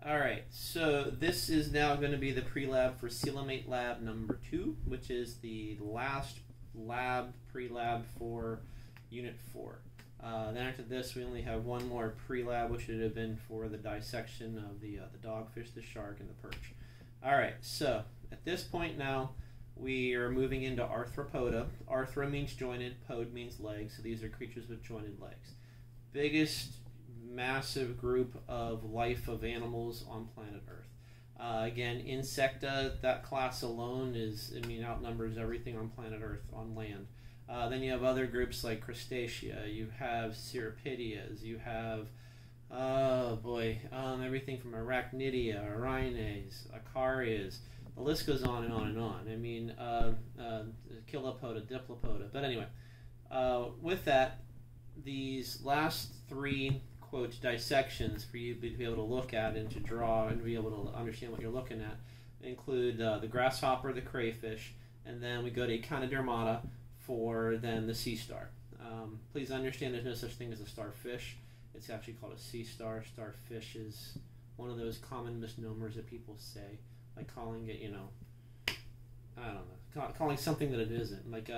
All right, so this is now going to be the pre-lab for Coelimate Lab number 2, which is the last lab, pre-lab for Unit 4. Then after this, we only have one more pre-lab, which would have been for the dissection of the dogfish, the shark, and the perch. All right, so at this point now, we are moving into arthropoda. Arthro means jointed, pod means legs, so these are creatures with jointed legs. Biggest massive group of life of animals on planet Earth. Again, Insecta, that class alone outnumbers everything on planet Earth on land. Then you have other groups like Crustacea, you have Cirripidias, you have, everything from Arachnidia, Rhines, Acarias, the list goes on and on and on. I mean, Chilopoda, Diplopoda. But anyway, with that, these last three, quote, dissections for you to be able to look at and to draw and be able to understand what you're looking at include the grasshopper, the crayfish, and then we go to Echinodermata for then the sea star. Please understand there's no such thing as a starfish. It's actually called a sea star. Starfish is one of those common misnomers that people say, like calling it, I don't know, calling something that it isn't, like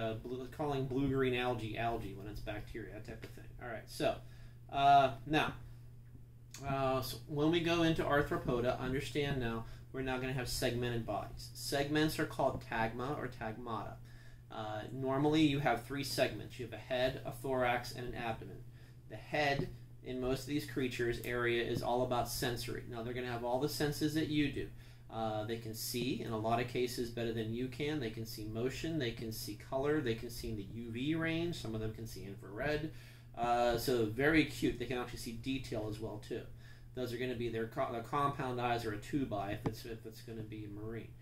calling blue-green algae when it's bacteria, that type of thing. All right, so so when we go into arthropoda, understand now we're now going to have segmented bodies. Segments are called tagma or tagmata. Normally you have three segments. You have a head, a thorax, and an abdomen. The head in most of these creatures area is all about sensory. Now they're going to have all the senses that you do. They can see, in a lot of cases, better than you can. They can see motion, they can see color, they can see in the UV range. Some of them can see infrared. So very cute. They can actually see detail as well too. Those are going to be their compound eyes or a tube eye if it's going to be marine.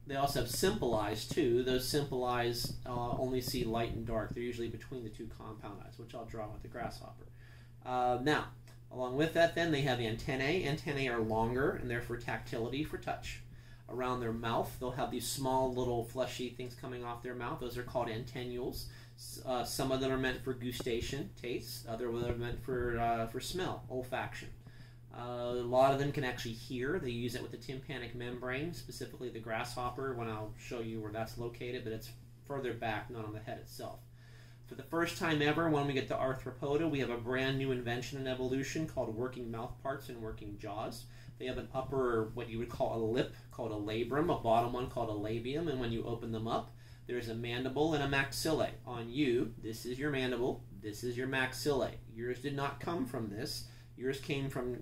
They also have simple eyes too. Those simple eyes only see light and dark. They're usually between the two compound eyes, which I'll draw with the grasshopper. Now, along with that, then they have antennae. Antennae are longer and they're for tactility, for touch. Around their mouth, they'll have these small little fleshy things coming off their mouth. Those are called antennules. Some of them are meant for gustation, taste. Other of them are meant for smell, olfaction. A lot of them can actually hear. They use it with the tympanic membrane, specifically the grasshopper, when I'll show you where that's located, but it's further back, not on the head itself. For the first time ever, when we get to arthropoda, we have a brand new invention in evolution called working mouth parts and working jaws. They have an upper, what you would call a lip, called a labrum, a bottom one called a labium, and when you open them up, there's a mandible and a maxillae. On you, this is your mandible, this is your maxillae. Yours did not come from this. Yours came from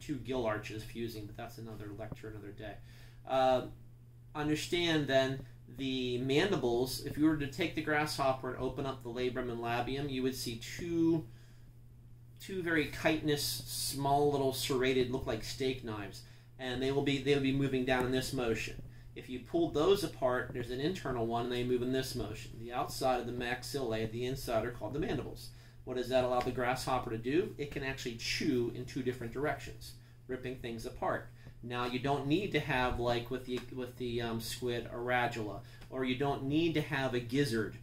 two gill arches fusing, but that's another lecture, another day. Understand then, the mandibles, if you were to take the grasshopper and open up the labrum and labium, you would see two very chitinous, small little serrated, look like steak knives, and they will be moving down in this motion. If you pull those apart, there's an internal one, and they move in this motion. The outside of the maxillae, the inside, are called the mandibles. What does that allow the grasshopper to do? It can actually chew in two different directions, ripping things apart. Now you don't need to have, like with the squid, a radula, or you don't need to have a gizzard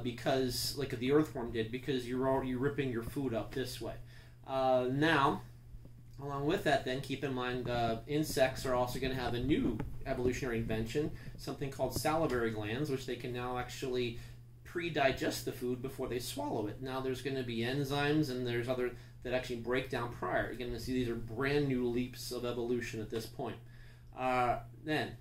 because, like the earthworm did, because you're already ripping your food up this way. Now, along with that, then keep in mind insects are also going to have a new evolutionary invention, something called salivary glands, which they can now actually pre-digest the food before they swallow it. Now there's going to be enzymes and there's other that actually break down prior. You're going to see these are brand new leaps of evolution at this point. Then,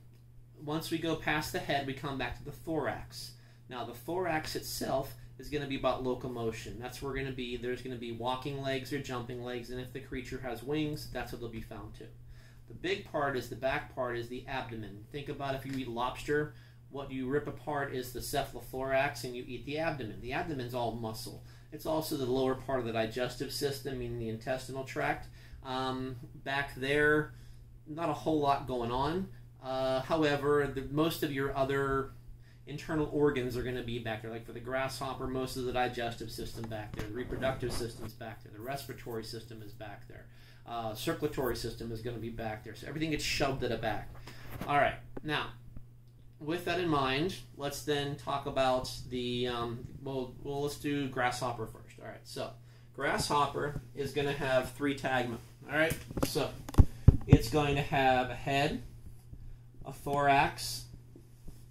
once we go past the head, we come back to the thorax. Now the thorax itself is going to be about locomotion. That's where we're going to be. There's going to be walking legs or jumping legs, and if the creature has wings, that's what they'll be found to. The big part is the back part is the abdomen. Think about if you eat lobster, what you rip apart is the cephalothorax and you eat the abdomen. The abdomen's all muscle. It's also the lower part of the digestive system, meaning the intestinal tract. Back there, not a whole lot going on. However, most of your other internal organs are going to be back there. Like for the grasshopper, most of the digestive system back there. The reproductive system's back there. The respiratory system is back there. Circulatory system is going to be back there. So everything gets shoved at the back. All right. Now, with that in mind, let's then talk about the, let's do grasshopper first. All right, so grasshopper is going to have three tagma. All right, so it's going to have a head, a thorax,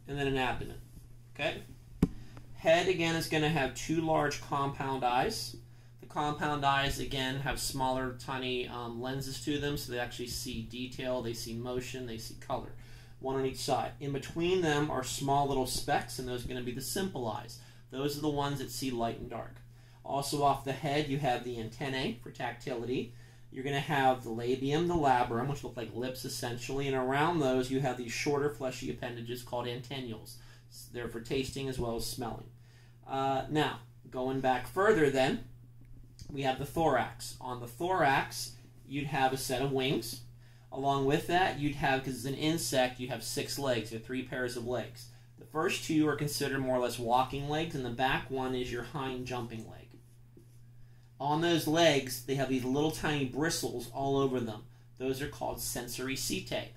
and then an abdomen. Okay? Head, again, is going to have two large compound eyes. The compound eyes, again, have smaller, tiny lenses to them, so they actually see detail, they see motion, they see color. One on each side. In between them are small little specks, and those are going to be the simple eyes. Those are the ones that see light and dark. Also off the head, you have the antennae for tactility. You're going to have the labium, the labrum, which look like lips essentially, and around those you have these shorter fleshy appendages called antennules. They're for tasting as well as smelling. Now, going back further then, we have the thorax. On the thorax, you'd have a set of wings. Along with that, you'd have, because it's an insect, you have 6 legs, or 3 pairs of legs. The first 2 are considered more or less walking legs, and the back one is your hind jumping leg. On those legs, they have these little tiny bristles all over them. Those are called sensory setae.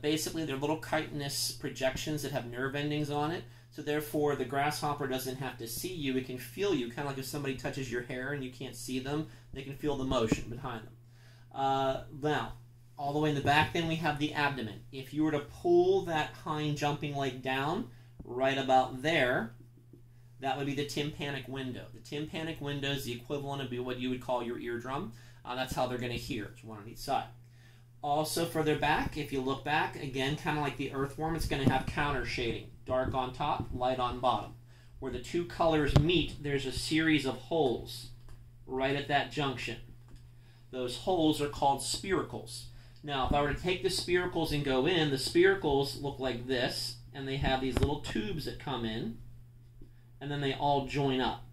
Basically, they're little chitinous projections that have nerve endings on it. So therefore, the grasshopper doesn't have to see you. It can feel you, kind of like if somebody touches your hair and you can't see them, they can feel the motion behind them. Now, all the way in the back, then we have the abdomen. If you were to pull that hind jumping leg down, right about there, that would be the tympanic window. The tympanic window is the equivalent of what you would call your eardrum. That's how they're going to hear. It's one on each side. Also further back, if you look back, again, kind of like the earthworm, it's going to have counter shading. Dark on top, light on bottom. Where the 2 colors meet, there's a series of holes right at that junction. Those holes are called spiracles. Now, if I were to take the spiracles and go in, the spiracles look like this, and they have these little tubes that come in, and then they all join up.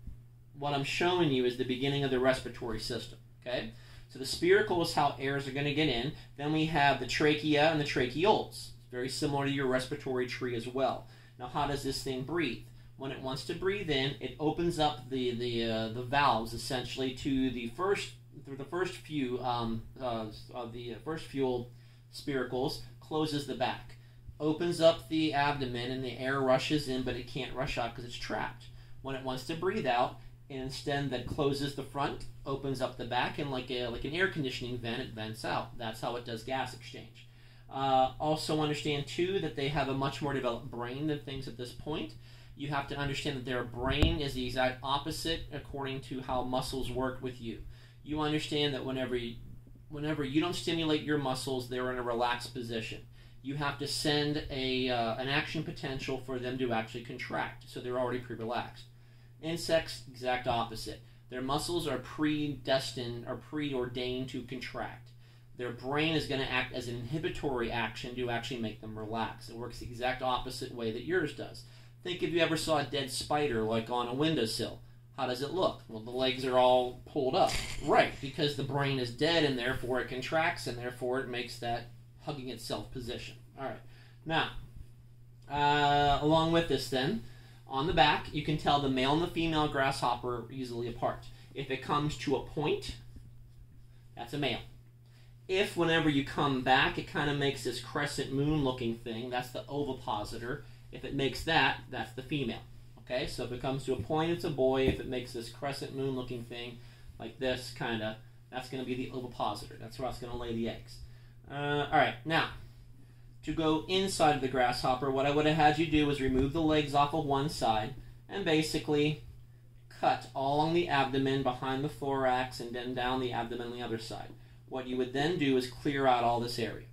What I'm showing you is the beginning of the respiratory system, okay? So the spiracle is how airs are going to get in. Then we have the trachea and the tracheoles. It's very similar to your respiratory tree as well. Now, how does this thing breathe? When it wants to breathe in, it opens up the valves essentially to the first few spiracles, closes the back. Opens up the abdomen and the air rushes in, but it can't rush out because it's trapped. When it wants to breathe out, instead that closes the front, opens up the back, and like an air conditioning vent, it vents out. That's how it does gas exchange. Also understand too that they have a much more developed brain than things at this point. You have to understand that their brain is the exact opposite according to how muscles work with you. You understand that whenever you don't stimulate your muscles, they're in a relaxed position. You have to send an action potential for them to actually contract, so they're already pre-relaxed. Insects, exact opposite. Their muscles are predestined or preordained to contract. Their brain is going to act as an inhibitory action to actually make them relax. It works the exact opposite way that yours does. Think if you ever saw a dead spider like on a windowsill. How does it look? Well, the legs are all pulled up. Right, because the brain is dead and therefore it contracts and therefore it makes that hugging itself position. All right. Now, along with this then, on the back, you can tell the male and the female grasshopper easily apart. If it comes to a point, that's a male. If whenever you come back, it kind of makes this crescent moon looking thing, that's the ovipositor. If it makes that, that's the female. Okay, so if it comes to a point, it's a boy. If it makes this crescent moon looking thing, like this kind of, that's going to be the ovipositor. That's where it's going to lay the eggs. All right, now, to go inside of the grasshopper, what I would have had you do is remove the legs off of one side and basically cut all along the abdomen behind the thorax and then down the abdomen on the other side. What you would then do is clear out all this area.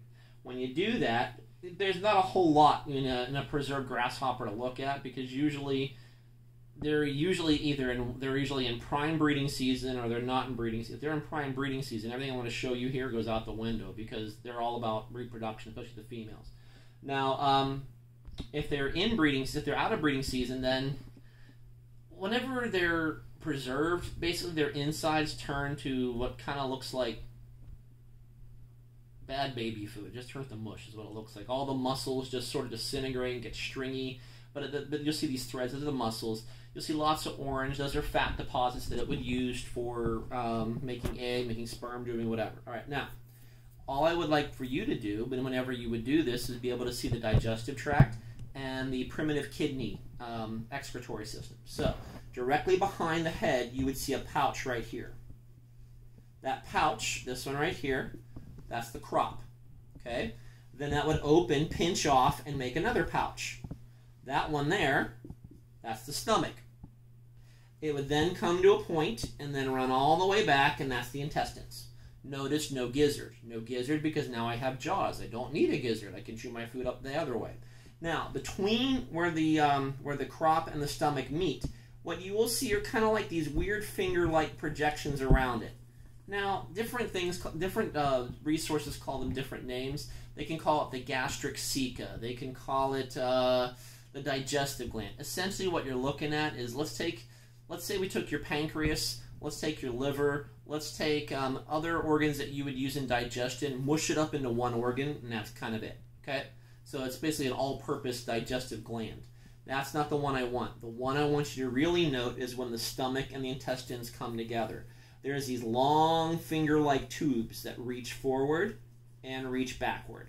When you do that, there's not a whole lot in a preserved grasshopper to look at because they're usually in prime breeding season or they're not in breeding season. If they're in prime breeding season, everything I want to show you here goes out the window because they're all about reproduction, especially the females. Now, if they're out of breeding season, then whenever they're preserved, basically their insides turn to what kind of looks like bad baby food. It just turns to mush is what it looks like. All the muscles just sort of disintegrate and get stringy, but you'll see these threads. Those are the muscles. You'll see lots of orange. Those are fat deposits that it would use for making egg, making sperm, doing whatever. All right, now, all I would like for you to do, but whenever you would do this, is be able to see the digestive tract and the primitive kidney excretory system. So, directly behind the head, you would see a pouch right here. That pouch, this one right here, That's the crop. Okay? Then that would open, pinch off, and make another pouch. That one there, that's the stomach. It would then come to a point and then run all the way back, and that's the intestines. Notice no gizzard. No gizzard because now I have jaws. I don't need a gizzard. I can chew my food up the other way. Now, between where the crop and the stomach meet, what you will see are kind of like these weird finger-like projections around it. Now, different resources call them different names. They can call it the gastric ceca. They can call it the digestive gland. Essentially, what you're looking at is, let's say we took your pancreas, let's take your liver, let's take other organs that you would use in digestion, mush it up into one organ, and that's kind of it. Okay? So it's basically an all-purpose digestive gland. That's not the one I want. The one I want you to really note is when the stomach and the intestines come together. There's these long finger-like tubes that reach forward and reach backward.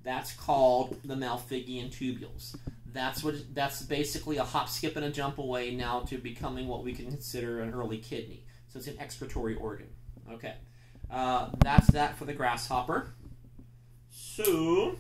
That's called the Malpighian tubules. That's basically a hop, skip, and a jump away now to becoming what we can consider an early kidney. So it's an excretory organ. Okay, that's that for the grasshopper. So,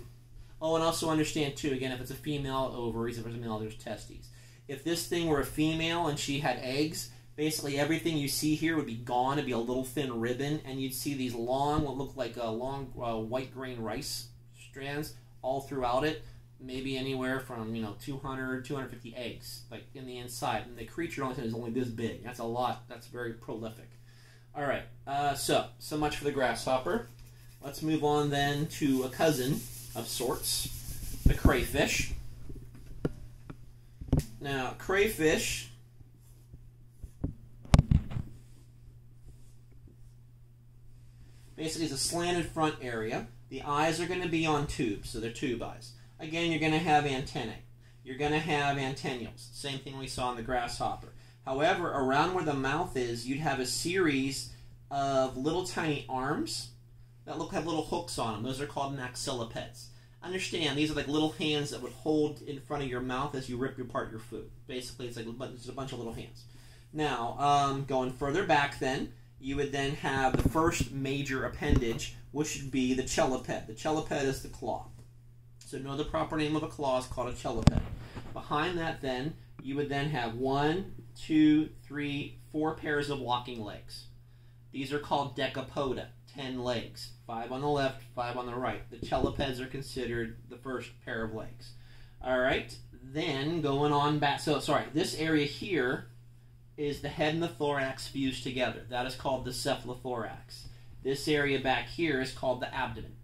oh, and also understand too, again, if it's a female, ovaries, if it's a male, there's testes. If this thing were a female and she had eggs, basically everything you see here would be gone. It'd be a little thin ribbon, and you'd see these long, what look like long white grain rice strands all throughout it. Maybe anywhere from 200, 250 eggs, like in the inside, and the creature is only this big. That's a lot. That's very prolific. All right. So much for the grasshopper. Let's move on then to a cousin of sorts, the crayfish. Now, crayfish basically is a slanted front area. The eyes are going to be on tubes, so they're tube eyes. Again, you're going to have antennae. You're going to have antennules. Same thing we saw in the grasshopper. However, around where the mouth is, you'd have a series of little tiny arms that have little hooks on them. Those are called maxillipeds. Understand, these are like little hands that would hold in front of your mouth as you rip apart your food. Basically, it's like a bunch of little hands. Now, going further back then, you would then have the first major appendage, which would be the cheliped. The cheliped is the claw. So know the proper name of a claw is called a cheliped. Behind that then, you would then have 1, 2, 3, 4 pairs of walking legs. These are called decapoda, 10 legs. 5 on the left, 5 on the right. The chelipeds are considered the first pair of legs. All right, then going on back. So, sorry, this area here is the head and the thorax fused together. That is called the cephalothorax. This area back here is called the abdomen.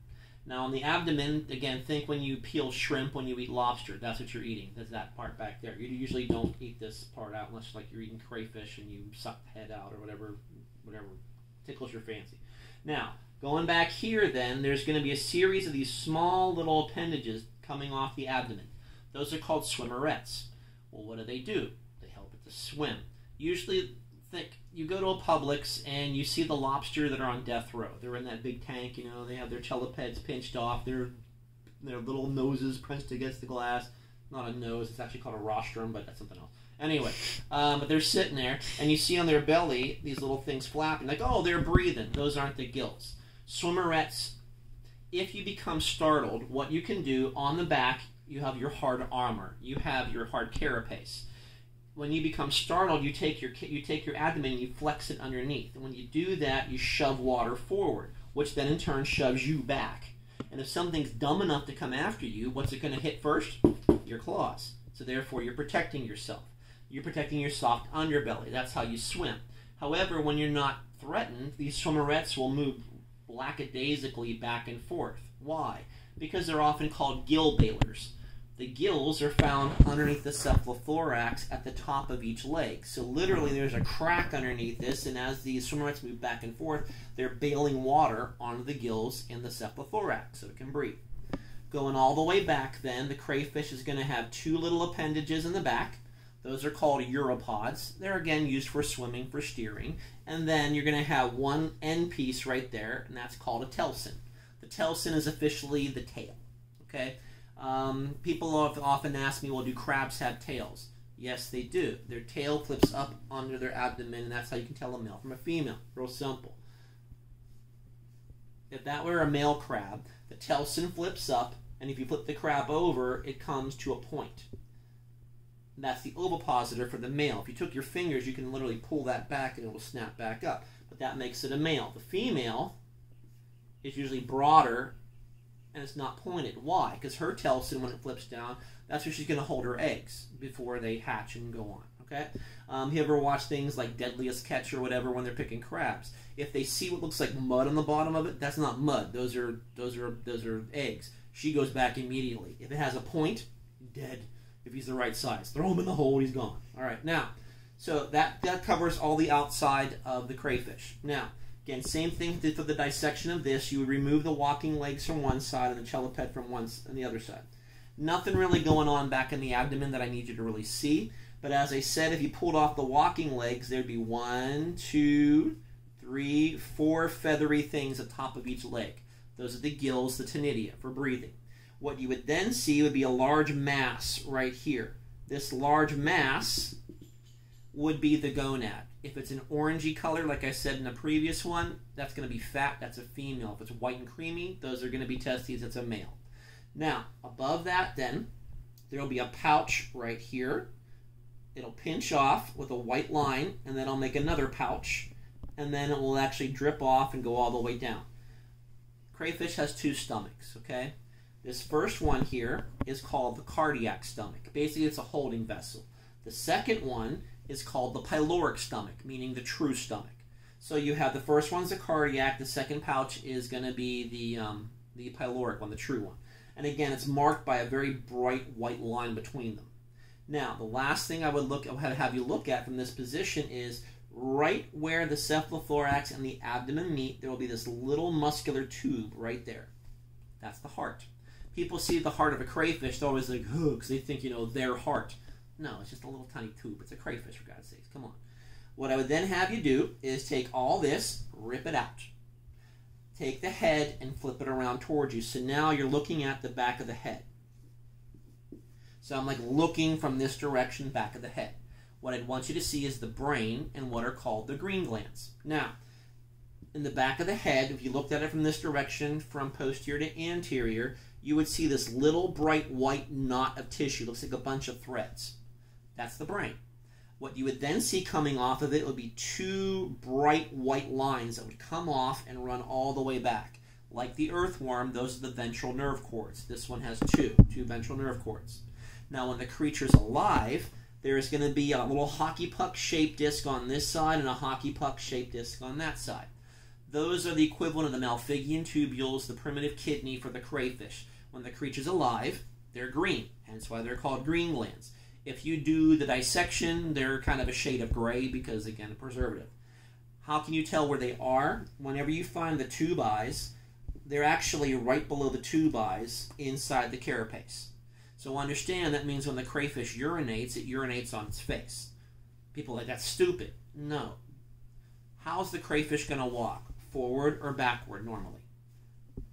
Now, on the abdomen, again, think when you peel shrimp, when you eat lobster, that's what you're eating. That's that part back there. You usually don't eat this part out unless like you're eating crayfish and you suck the head out or whatever tickles your fancy. Now, going back here then, there's going to be a series of these small little appendages coming off the abdomen. Those are called swimmerets. Well, what do? They help it to swim. Usually, you go to a Publix and you see the lobster that are on death row. They're in that big tank, they have their chelipeds pinched off, their little noses pressed against the glass. Not a nose, it's actually called a rostrum, but that's something else. Anyway, but they're sitting there, and you see on their belly these little things flapping, like, oh, they're breathing. Those aren't the gills. Swimmerets, if you become startled, what you can do on the back, you have your hard armor. You have your hard carapace. When you become startled, you take your abdomen and you flex it underneath. And when you do that, you shove water forward, which then in turn shoves you back. And if something's dumb enough to come after you, what's it going to hit first? Your claws. So therefore, you're protecting yourself. You're protecting your soft underbelly. That's how you swim. However, when you're not threatened, these swimmerets will move lackadaisically back and forth. Why? Because they're often called gill bailers. The gills are found underneath the cephalothorax at the top of each leg. So literally there's a crack underneath this, and as these swimmerets move back and forth, they're bailing water onto the gills in the cephalothorax so it can breathe. Going all the way back then, the crayfish is going to have 2 little appendages in the back. Those are called uropods. They're again used for swimming, for steering. And then you're going to have one end piece right there, and that's called a telson. The telson is officially the tail. Okay? People often ask me, well, do crabs have tails? Yes, they do. Their tail clips up under their abdomen, and that's how you can tell a male from a female. Real simple. If that were a male crab, the telson flips up, and if you flip the crab over, it comes to a point. That's the ovipositor for the male. If you took your fingers, you can literally pull that back and it will snap back up. But that makes it a male. The female is usually broader and it's not pointed. Why? Because her telson, when it flips down, that's where she's going to hold her eggs before they hatch and go on. Okay? You ever watch things like Deadliest Catch or whatever when they're picking crabs? If they see what looks like mud on the bottom of it, that's not mud. Those are eggs. She goes back immediately. If it has a point, dead. If he's the right size, throw him in the hole. He's gone. All right. Now, so that covers all the outside of the crayfish. Now, again, same thing for the dissection of this. You would remove the walking legs from one side and the cheliped from on the other side. Nothing really going on back in the abdomen that I need you to really see. But as I said, if you pulled off the walking legs, there'd be 1, 2, 3, 4 feathery things atop of each leg. Those are the gills, the tenidia, for breathing. What you would then see would be a large mass right here. This large mass would be the gonad. If it's an orangey color, like I said in the previous one, that's going to be fat, that's a female. If it's white and creamy, those are going to be testes, that's a male. Now, above that then, there will be a pouch right here. It'll pinch off with a white line, and then I'll make another pouch, and then it will actually drip off and go all the way down. Crayfish has 2 stomachs, okay? This first one here is called the cardiac stomach. Basically, it's a holding vessel. The second one is called the pyloric stomach, meaning the true stomach. So you have the first one's the cardiac, the second pouch is going to be the pyloric one, the true one. And again, it's marked by a very bright white line between them. Now, the last thing I would have you look at from this position is right where the cephalothorax and the abdomen meet, there will be this little muscular tube right there. That's the heart. People see the heart of a crayfish, they're always like, oh, because they think, you know, their heart. No, it's just a little tiny tube. It's a crayfish, for God's sakes. Come on. What I would then have you do is take all this, rip it out. Take the head and flip it around towards you. So now you're looking at the back of the head. So I'm like looking from this direction, back of the head. What I'd want you to see is the brain and what are called the green glands. Now, in the back of the head, if you looked at it from this direction, from posterior to anterior, you would see this little bright white knot of tissue. It looks like a bunch of threads. That's the brain. What you would then see coming off of it would be 2 bright white lines that would come off and run all the way back. Like the earthworm, those are the ventral nerve cords. This one has two ventral nerve cords. Now, when the creature's alive, there's going to be a little hockey puck shaped disc on this side and a hockey puck shaped disc on that side. Those are the equivalent of the Malpighian tubules, the primitive kidney for the crayfish. When the creature's alive, they're green, hence why they're called green glands. If you do the dissection, they're kind of a shade of gray because, again, a preservative. How can you tell where they are? Whenever you find the tube eyes, they're actually right below the tube eyes inside the carapace. So understand that means when the crayfish urinates, it urinates on its face. People are like, that's stupid. No. How's the crayfish going to walk? Forward or backward normally?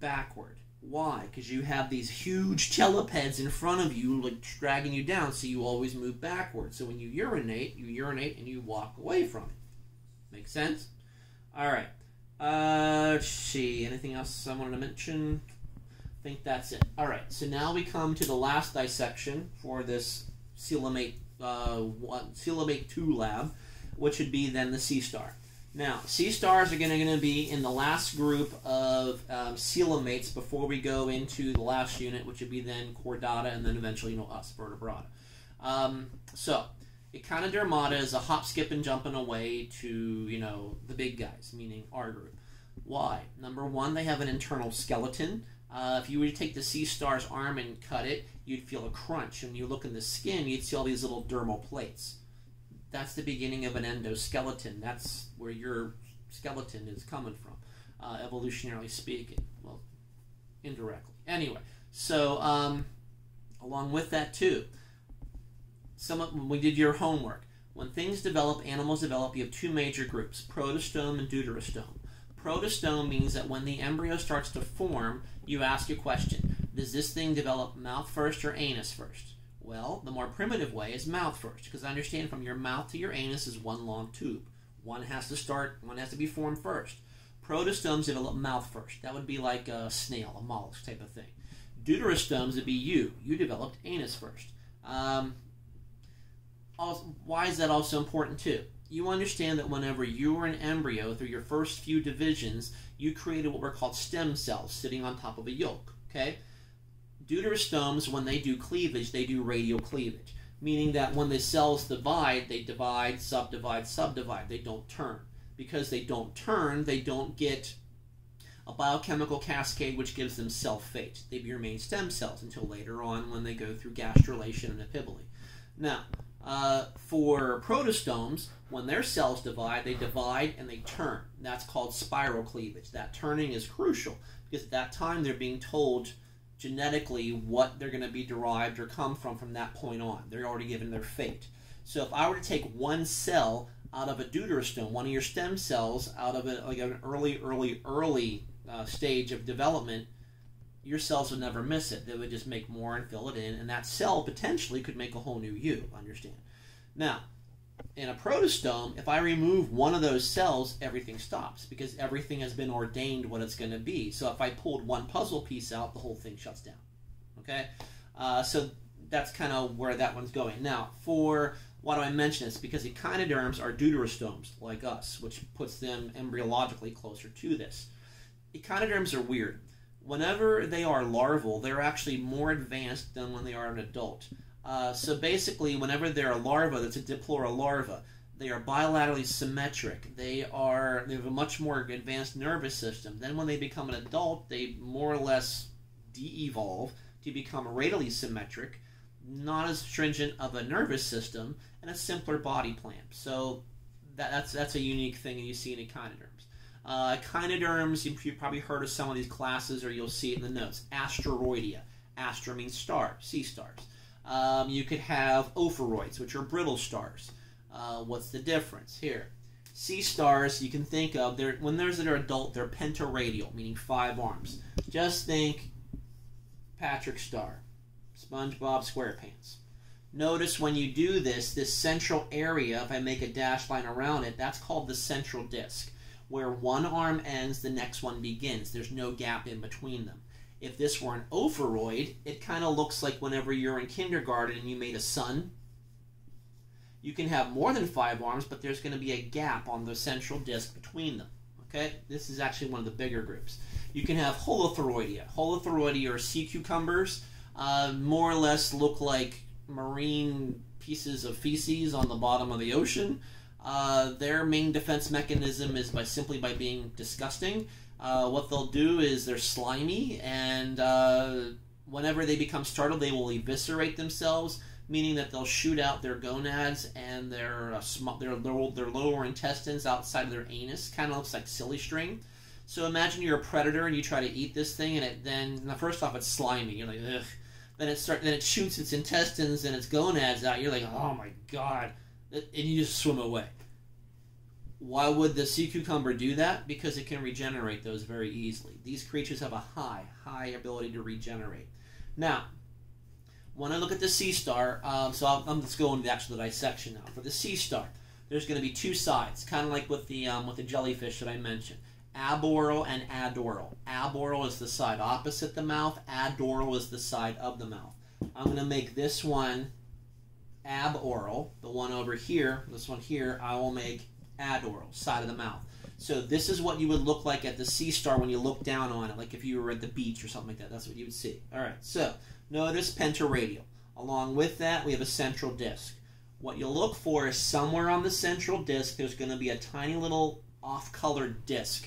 Backward. Why? Because you have these huge chelipeds in front of you, like dragging you down, so you always move backward. So when you urinate and you walk away from it. Make sense? All right. Let's see. Anything else I wanted to mention? I think that's it. All right. So now we come to the last dissection for this coelimate 2 lab, which would be then the sea star. Now, sea stars are going to be in the last group of coelomates before we go into the last unit, which would be then chordata and then eventually, us, vertebrata. So, Echinodermata is a hop, skip, and jumping away to, the big guys, meaning our group. Why? Number one, they have an internal skeleton. If you were to take the sea star's arm and cut it, you'd feel a crunch. And when you look in the skin, you'd see all these little dermal plates. That's the beginning of an endoskeleton. That's where your skeleton is coming from, evolutionarily speaking. Well, indirectly. Anyway, so along with that too, when we did your homework, when things develop, animals develop, you have 2 major groups, protostome and deuterostome. Protostome means that when the embryo starts to form, you ask a question, does this thing develop mouth first or anus first? Well, the more primitive way is mouth first, because I understand from your mouth to your anus is one long tube. One has to be formed first. Protostomes develop mouth first. That would be like a snail, a mollusk type of thing. Deuterostomes would be you. You developed anus first. Why is that also important too? You understand that whenever you were an embryo, through your first few divisions, you created what were called stem cells sitting on top of a yolk. Okay? Deuterostomes, when they do cleavage, they do radial cleavage, meaning that when the cells divide, they divide, subdivide, subdivide. They don't turn. Because they don't turn, they don't get a biochemical cascade which gives them cell fate. They remain stem cells until later on when they go through gastrulation and epibole. Now, for protostomes, when their cells divide and they turn. That's called spiral cleavage. That turning is crucial because at that time they're being told genetically what they're going to be derived or come from that point on. They're already given their fate. So if I were to take one cell out of a deuterostome, one of your stem cells out of like an early stage of development, your cells would never miss it. They would just make more and fill it in, and that cell potentially could make a whole new you, understand? Now, in a protostome, if I remove one of those cells, everything stops because everything has been ordained what it's going to be. So if I pulled one puzzle piece out, the whole thing shuts down. Okay? So that's kind of where that one's going. Now, why do I mention this? Because echinoderms are deuterostomes, like us, which puts them embryologically closer to this. Echinoderms are weird. Whenever they are larval, they're actually more advanced than when they are an adult. So basically, whenever they're a larva, that's a diploral larva, they are bilaterally symmetric. They have a much more advanced nervous system. Then when they become an adult, they more or less de-evolve to become radially symmetric, not as stringent of a nervous system, and a simpler body plan. So that's a unique thing you see in echinoderms. Echinoderms, you've probably heard of some of these classes, or you'll see it in the notes. Asteroidea. Astra means star, sea stars. You could have ophiroids, which are brittle stars. What's the difference? Here, sea stars you can think of, when they're adult, they're pentaradial, meaning 5 arms. Just think Patrick Star, SpongeBob SquarePants. Notice when you do this central area, if I make a dashed line around it, that's called the central disc. Where one arm ends, the next one begins. There's no gap in between them. If this were an ophiroid, it kind of looks like whenever you're in kindergarten and you made a sun. You can have more than 5 arms, but there's going to be a gap on the central disc between them. Okay? This is actually one of the bigger groups. You can have holothuroidea. Holothuroidea are sea cucumbers. More or less look like marine pieces of feces on the bottom of the ocean. Their main defense mechanism is simply by being disgusting. What they'll do is they're slimy, and whenever they become startled, they will eviscerate themselves, meaning that they'll shoot out their gonads and their lower intestines outside of their anus. Kind of looks like silly string. So imagine you're a predator and you try to eat this thing, and now first off it's slimy. You're like, ugh. Then it shoots its intestines and its gonads out. You're like, oh my god, and you just swim away. Why would the sea cucumber do that? Because it can regenerate those very easily. These creatures have a high ability to regenerate. Now, when I look at the sea star, let's go into the actual dissection now. For the sea star, there's going to be 2 sides, kind of like with the jellyfish that I mentioned. Aboral and adoral. Aboral is the side opposite the mouth. Adoral is the side of the mouth. I'm going to make this one aboral. The one over here, this one here, I will make adoral, side of the mouth. So this is what you would look like at the sea star when you look down on it, like if you were at the beach or something like that. That's what you would see. All right, so notice pentaradial. Along with that, we have a central disc. What you'll look for is somewhere on the central disc, there's going to be a tiny little off-colored disc.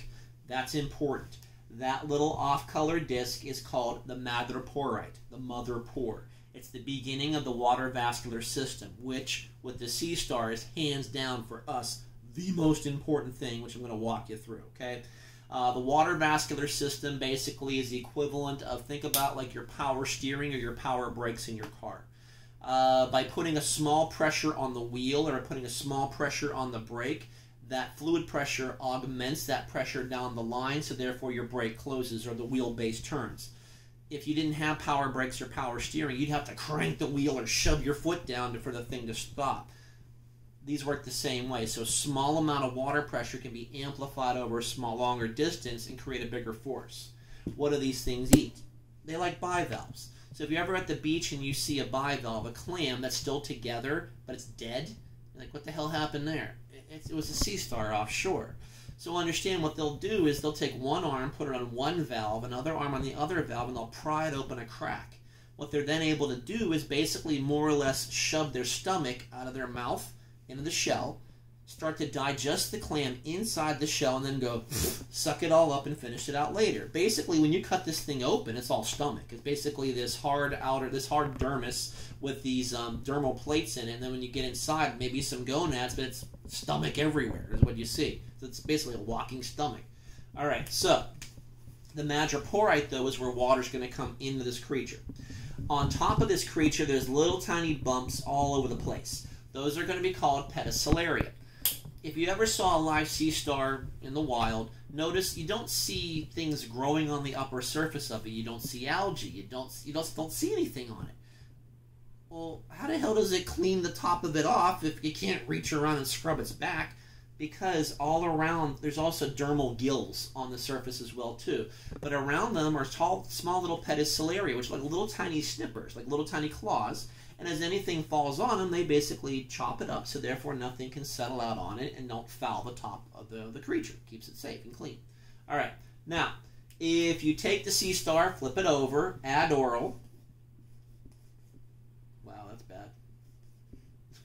That's important. That little off-colored disc is called the madreporite, the mother pore. It's the beginning of the water vascular system, which, with the sea star, is hands down for us the most important thing, which I'm going to walk you through, okay? The water vascular system basically is the equivalent of, think about like your power steering or your power brakes in your car. By putting a small pressure on the wheel or putting a small pressure on the brake, that fluid pressure augments that pressure down the line, so therefore your brake closes or the wheelbase turns. If you didn't have power brakes or power steering, you'd have to crank the wheel or shove your foot down for the thing to stop. these work the same way. So a small amount of water pressure can be amplified over a longer distance and create a bigger force. What do these things eat? They like bivalves. So if you're ever at the beach and you see a bivalve, a clam that's still together, but it's dead, you're like, what the hell happened there? It was a sea star offshore. So understand what they'll do is they'll take one arm, put it on one valve, another arm on the other valve, and they'll pry it open a crack. What they're then able to do is basically more or less shove their stomach out of their mouth into the shell, start to digest the clam inside the shell, and then go suck it all up and finish it out later. Basically, when you cut this thing open, it's all stomach. It's basically this hard dermis with these dermal plates in it, and then when you get inside, maybe some gonads, but it's stomach everywhere is what you see. So it's basically a walking stomach. All right, so the madreporite, though, is where water's going to come into this creature. On top of this creature, there's little tiny bumps all over the place. Those are going to be called pedicellariae. If you ever saw a live sea star in the wild, notice you don't see things growing on the upper surface of it. You don't see algae. You don't see anything on it. Well, how the hell does it clean the top of it off if you can't reach around and scrub its back? Because all around, there's also dermal gills on the surface as well too. But around them are small little pedicellariae, which are like little tiny snippers, like little tiny claws. And as anything falls on them, they basically chop it up, so therefore nothing can settle out on it and don't foul the top of the creature. Keeps it safe and clean. All right, now, if you take the sea star, flip it over, add oral. Wow, that's bad.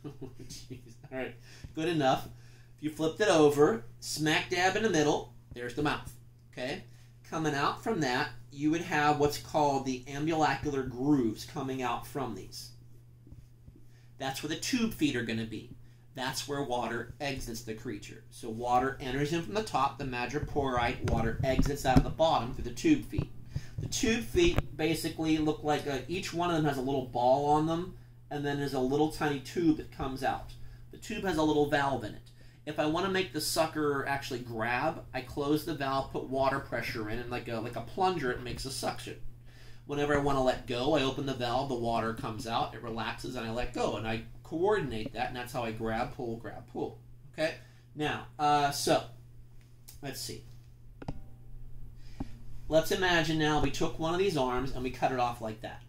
Jeez. All right, good enough. If you flipped it over, smack dab in the middle, there's the mouth. Okay? Coming out from that, you would have what's called the ambulacral grooves coming out from these. That's where the tube feet are going to be. That's where water exits the creature. So water enters in from the top, the madreporite, water exits out of the bottom through the tube feet. The tube feet basically look like each one of them has a little ball on them, and then there's a little tiny tube that comes out. The tube has a little valve in it. If I want to make the sucker actually grab, I close the valve, put water pressure in, and like a plunger, it makes a suction. Whenever I want to let go, I open the valve, the water comes out, it relaxes, and I let go. And I coordinate that, and that's how I grab, pull, grab, pull. Okay? Now, so, let's see. Let's imagine now we took one of these arms and we cut it off like that.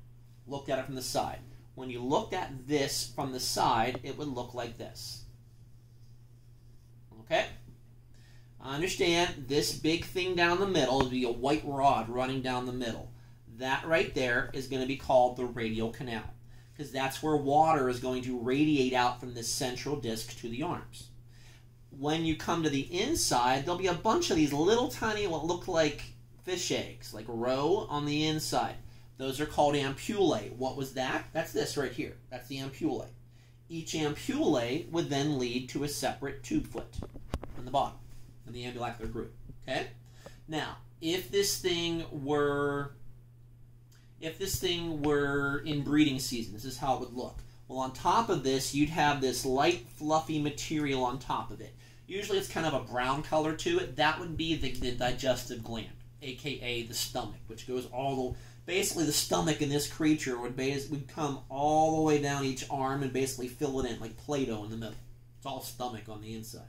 Looked at it from the side. When you looked at this from the side, it would look like this. Okay? I understand this big thing down the middle would be a white rod running down the middle. That right there is going to be called the radial canal, because that's where water is going to radiate out from this central disc to the arms. When you come to the inside, there'll be a bunch of these little tiny, what look like fish eggs, like row on the inside. Those are called ampullae. What was that? That's this right here. That's the ampullae. Each ampullae would then lead to a separate tube foot on the bottom of the ambulacral groove. Okay? Now, if this thing were in breeding season, this is how it would look. Well, on top of this, you'd have this light, fluffy material on top of it. Usually it's kind of a brown color to it. That would be the digestive gland, aka the stomach, which goes all the... Basically, the stomach in this creature would come all the way down each arm and basically fill it in, like Play-Doh in the middle. It's all stomach on the inside.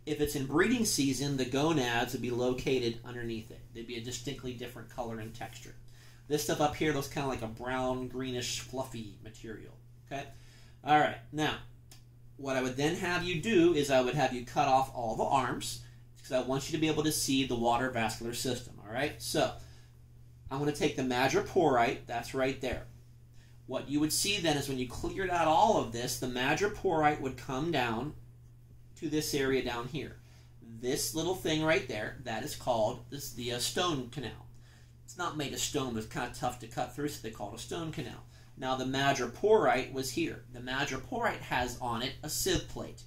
If it's in breeding season, the gonads would be located underneath it. They'd be a distinctly different color and texture. This stuff up here looks kind of like a brown, greenish, fluffy material. Okay? All right. Now, what I would then have you do is I would have you cut off all the arms, because I want you to be able to see the water vascular system. All right? So, I'm going to take the madreporite, that's right there. What you would see then is when you cleared out all of this, the madreporite would come down to this area down here. This little thing right there, that is called the stone canal. It's not made of stone, but it's kind of tough to cut through, so they call it a stone canal. Now the madreporite was here. The madreporite has on it a sieve plate.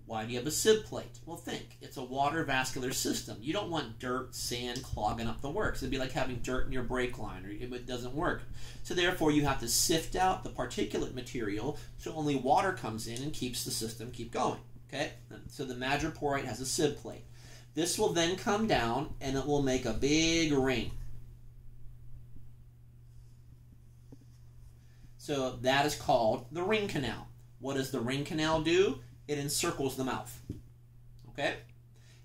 Why do you have a sieve plate? Well, think. It's a water vascular system. You don't want dirt, sand clogging up the works. It'd be like having dirt in your brake line, or it doesn't work. So therefore, you have to sift out the particulate material so only water comes in and keeps the system keep going. Okay? So the madreporite has a sieve plate. This will then come down, and it will make a big ring. So that is called the ring canal. What does the ring canal do? it encircles the mouth. Okay?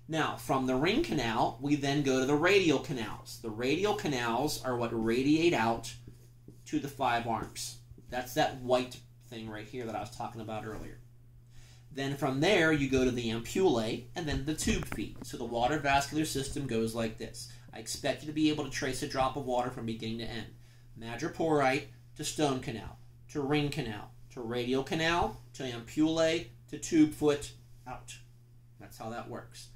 Now, from the ring canal, we then go to the radial canals. The radial canals are what radiate out to the 5 arms. That's that white thing right here that I was talking about earlier. Then from there, you go to the ampullae and then the tube feet. So the water vascular system goes like this. I expect you to be able to trace a drop of water from beginning to end. Madreporite to stone canal, to ring canal, to radial canal, to ampullae, to tube foot, out. That's how that works.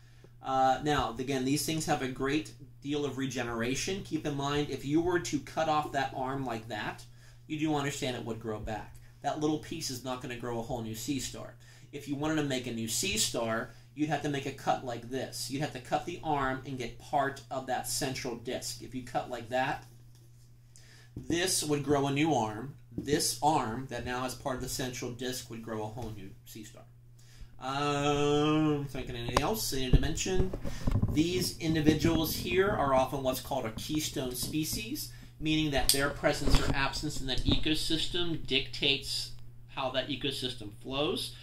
Now, again, these things have a great deal of regeneration. Keep in mind, if you were to cut off that arm like that, you do understand it would grow back. That little piece is not going to grow a whole new sea star. If you wanted to make a new sea star, you'd have to make a cut like this. You'd have to cut the arm and get part of that central disc. If you cut like that, this would grow a new arm. This arm, that now is part of the central disc, would grow a whole new sea star. Thinking anything else I need to mention? These individuals here are often what's called a keystone species, meaning that their presence or absence in that ecosystem dictates how that ecosystem flows.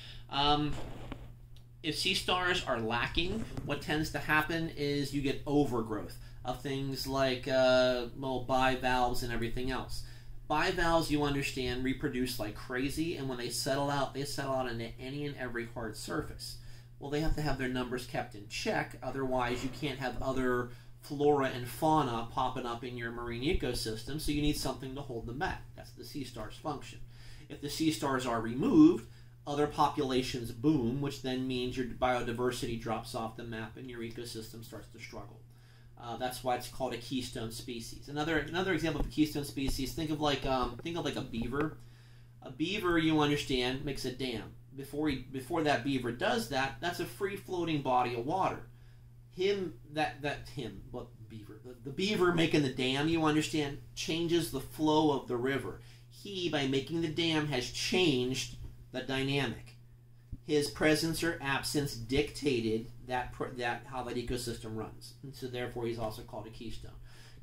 If sea stars are lacking, what tends to happen is you get overgrowth of things like bivalves and everything else. Bivalves, you understand, reproduce like crazy, and when they settle out into any and every hard surface. Well, they have to have their numbers kept in check, otherwise you can't have other flora and fauna popping up in your marine ecosystem, so you need something to hold them back. That's the sea star's function. If the sea stars are removed, other populations boom, which then means your biodiversity drops off the map and your ecosystem starts to struggle. That's why it's called a keystone species. Another example of a keystone species, think of like a beaver. A beaver, you understand, makes a dam. Before that beaver does that, that's a free-floating body of water. The beaver making the dam, you understand, changes the flow of the river. He, by making the dam, has changed the dynamic. His presence or absence dictated how that ecosystem runs. And so therefore he's also called a keystone.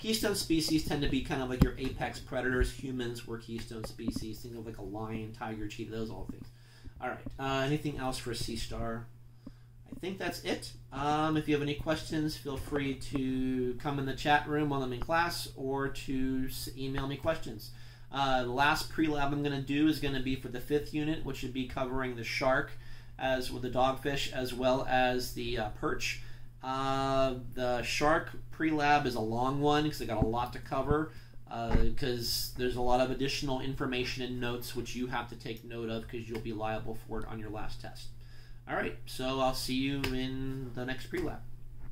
Keystone species tend to be kind of like your apex predators. Humans were keystone species. Think of like a lion, tiger, cheetah, those all things. Alright, anything else for a sea star? I think that's it. If you have any questions, feel free to come in the chat room while I'm in class or to email me questions. The last pre-lab I'm going to do is going to be for the 5th unit, which should be covering the shark, as with the dogfish, as well as the perch. The shark pre-lab is a long one because I got a lot to cover, because there's a lot of additional information and notes which you have to take note of because you'll be liable for it on your last test. Alright, so I'll see you in the next pre-lab.